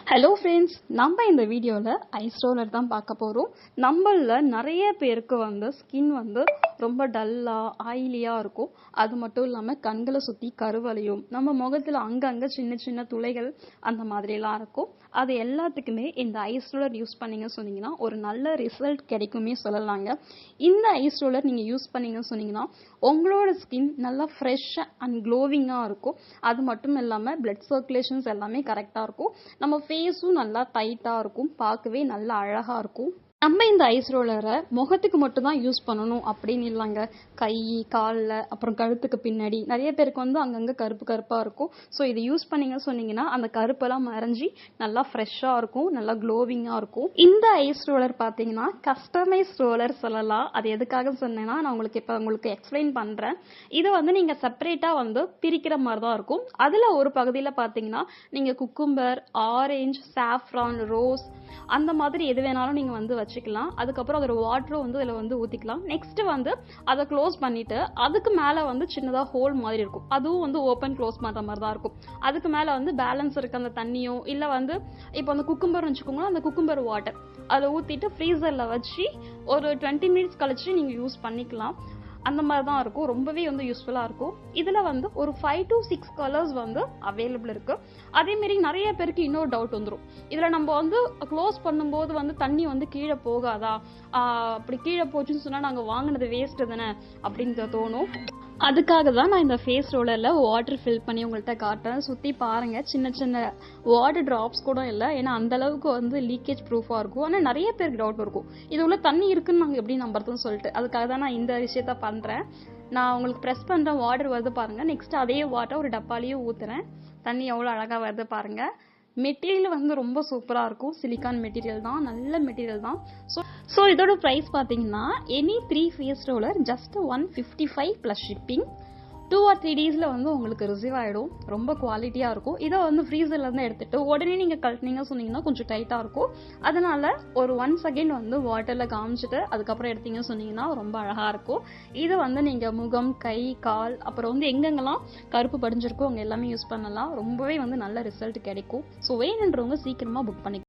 Hello friends, நம்ம இந்த வீடியோவில் ஐஸ் ரோலர் தான் பார்க்க போகிறோம். நம்மளில் நிறைய பேருக்கு ஸ்கின் ரொம்ப டல்லாக ஆயிலியாக இருக்கும். அது மட்டும் இல்லாமல் கண்களை சுற்றி கருவளையும், நம்ம முகத்தில் அங்கங்கே சின்ன சின்ன துளைகள் அந்த மாதிரிலாம் இருக்கும். அது எல்லாத்துக்குமே இந்த ஐஸ் ரோலர் யூஸ் பண்ணிங்கன்னு சொன்னீங்கன்னா ஒரு நல்ல ரிசல்ட் கிடைக்குமே சொல்லலாங்க. இந்த ஐஸ் ரோலர் நீங்கள் யூஸ் பண்ணிங்கன்னு சொன்னீங்கன்னா உங்களோட ஸ்கின் நல்லா ஃப்ரெஷ்ஷாக அண்ட் க்ளோவிங்காக இருக்கும். அது மட்டும் இல்லாமல் பிளட் சர்க்குலேஷன்ஸ் எல்லாமே கரெக்டாக இருக்கும். நம்ம ஃபேஸும் நல்லா டைட்டாக இருக்கும், பார்க்கவே நல்லா அழகாக இருக்கும். நம்ம இந்த ஐஸ் ரோலரை முகத்துக்கு மட்டும் தான் யூஸ் பண்ணணும் அப்படின்னு இல்லைங்க. கை, காலில், அப்புறம் கழுத்துக்கு பின்னாடி நிறைய பேருக்கு அங்கங்கே கருப்பு கருப்பாக இருக்கும். ஸோ இது யூஸ் பண்ணிங்கன்னு சொன்னீங்கன்னா அந்த கருப்பெல்லாம் மறைஞ்சி நல்லா ஃப்ரெஷ்ஷாக இருக்கும், நல்லா க்ளோவிங்காக இருக்கும். இந்த ஐஸ் ரோலர் பார்த்தீங்கன்னா கஸ்டமைஸ் ரோலர் சொல்லலாம். அது எதுக்காக சொன்னேன்னா நான் உங்களுக்கு எக்ஸ்பிளைன் பண்ணுறேன். இது நீங்கள் செப்பரேட்டாக பிரிக்கிற மாதிரி தான் இருக்கும். அதில் ஒரு பகுதியில் பார்த்தீங்கன்னா நீங்கள் குக்கும்பர், ஆரஞ்சு, சாஃப்ரான், ரோஸ் அந்த மாதிரி எது வேணாலும் நீங்கள் வச்சுக்கலாம். அதுக்கப்புறம் அதோட வாட்டரும் இதில் ஊற்றிக்கலாம். நெக்ஸ்ட் அதை க்ளோஸ் பண்ணிட்டு அதுக்கு மேலே சின்னதாக ஹோல் மாதிரி இருக்கும். அதுவும் ஓப்பன் க்ளோஸ் பண்ணுற மாதிரி தான் இருக்கும். அதுக்கு மேலே பேலன்ஸ் இருக்க அந்த தண்ணியோ இல்லை இப்போ அந்த குக்கும்பர் வச்சுக்கோங்களேன், அந்த குக்கும்பர் வாட்டர் அதில் ஊற்றிட்டு ஃப்ரீசரில் வச்சு ஒரு 20 மினிட்ஸ் கழிச்சு நீங்கள் யூஸ் பண்ணிக்கலாம். அந்த மாதிரி தான் இருக்கும். ரொம்பவே யூஸ்ஃபுல்லாக இருக்கும். இதில் ஒரு 5 to 6 கலர்ஸ் அவைலபிள் இருக்கு. அதேமாரி நிறைய பேருக்கு இன்னொரு டவுட் வந்துடும். இதில் நம்ம க்ளோஸ் பண்ணும்போது தண்ணி கீழே போகாதா, அப்படி கீழே போச்சுன்னு சொன்னால் நாங்கள் வாங்கினது வேஸ்ட் தானே அப்படின்னு தோணும். அதுக்காக தான் நான் இந்த ஃபேஸ் ரோலரில் வாட்டர் ஃபில் பண்ணி உங்கள்கிட்ட காட்டுறேன். சுற்றி பாருங்கள், சின்ன சின்ன வாட்டர் ட்ராப்ஸ் கூட இல்லை. ஏன்னா அந்தளவுக்கு லீக்கேஜ் ப்ரூஃபாக இருக்கும். ஆனால் நிறைய பேருக்கு டவுட் இருக்கும், இது உள்ள தண்ணி இருக்குன்னு நாங்கள் எப்படி நம்புறதுன்னு சொல்லிட்டு. அதுக்காக தான் நான் இந்த விஷயத்த பண்ணுறேன். நான் உங்களுக்கு ப்ரெஸ் பண்ணுறேன், வாட்டர் வருது பாருங்கள். நெக்ஸ்ட் அதே வாட்டர் ஒரு டப்பாலேயே ஊற்றுறேன். தண்ணி எவ்வளோ அழகாக வருது பாருங்கள். மெட்டீரியல் ரொம்ப சூப்பராக இருக்கும். சிலிக்கான் மெட்டீரியல் தான், நல்ல மெட்டீரியல் தான். ஸோ இதோட ப்ரைஸ் பார்த்தீங்கன்னா any 3 phase roller just 155 plus shipping. 2 or 3 டேஸில் உங்களுக்கு ரிசீவ் ஆகிடும். ரொம்ப குவாலிட்டியாக இருக்கும். இதை ஃப்ரீசர்லேருந்து எடுத்துகிட்டு உடனே நீங்கள் கழட்டினீங்க சொன்னீங்கன்னா கொஞ்சம் டைட்டாக இருக்கும். அதனால் ஒரு 1 செகண்ட் வாட்டரில் காமிச்சிட்டு அதுக்கப்புறம் எடுத்தீங்கன்னு சொன்னீங்கன்னா ரொம்ப அழகாக இருக்கும். இதை நீங்கள் முகம், கை, கால், அப்புறம் எங்கெங்கெல்லாம் கருப்பு படிஞ்சிருக்கோ அங்கே எல்லாமே யூஸ் பண்ணலாம். ரொம்பவே நல்ல ரிசல்ட் கிடைக்கும். ஸோ வேணுன்றவங்க சீக்கிரமாக புக் பண்ணிக்கலாம்.